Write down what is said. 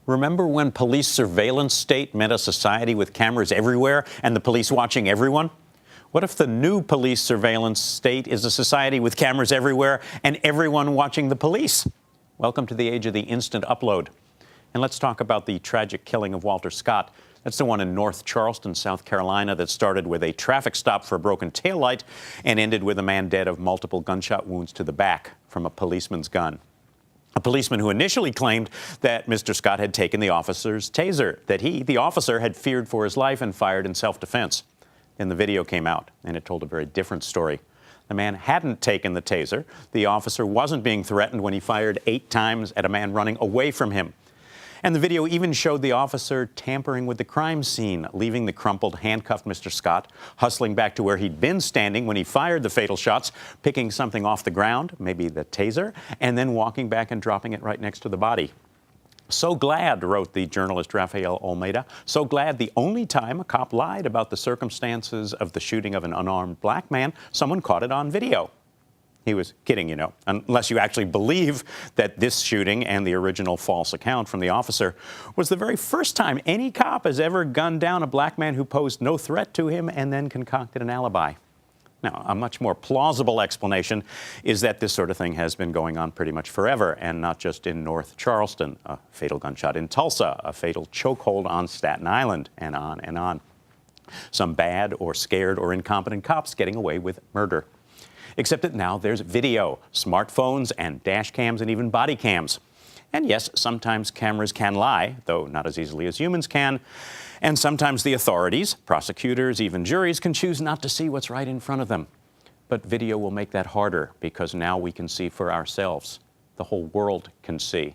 Remember when police surveillance state meant a society with cameras everywhere and the police watching everyone? What if the new police surveillance state is a society with cameras everywhere and everyone watching the police? Welcome to the age of the instant upload. And let's talk about the tragic killing of Walter Scott. That's the one in North Charleston, South Carolina, that started with a traffic stop for a broken taillight and ended with a man dead of multiple gunshot wounds to the back from a policeman's gun. A policeman who initially claimed that Mr. Scott had taken the officer's taser, that he, the officer, had feared for his life and fired in self-defense. Then the video came out, and it told a very different story. The man hadn't taken the taser. The officer wasn't being threatened when he fired 8 times at a man running away from him. And the video even showed the officer tampering with the crime scene, leaving the crumpled, handcuffed Mr. Scott, hustling back to where he'd been standing when he fired the fatal shots, picking something off the ground, maybe the taser, and then walking back and dropping it right next to the body. So glad, wrote the journalist Rafael Olmeida, so glad the only time a cop lied about the circumstances of the shooting of an unarmed black man, someone caught it on video. He was kidding, you know, unless you actually believe that this shooting and the original false account from the officer was the very first time any cop has ever gunned down a black man who posed no threat to him and then concocted an alibi. Now, a much more plausible explanation is that this sort of thing has been going on pretty much forever, and not just in North Charleston, a fatal gunshot in Tulsa, a fatal chokehold on Staten Island, and on and on. Some bad or scared or incompetent cops getting away with murder. Except that now there's video, smartphones and dash cams and even body cams. And yes, sometimes cameras can lie, though not as easily as humans can. And sometimes the authorities, prosecutors, even juries can choose not to see what's right in front of them. But video will make that harder because now we can see for ourselves. The whole world can see.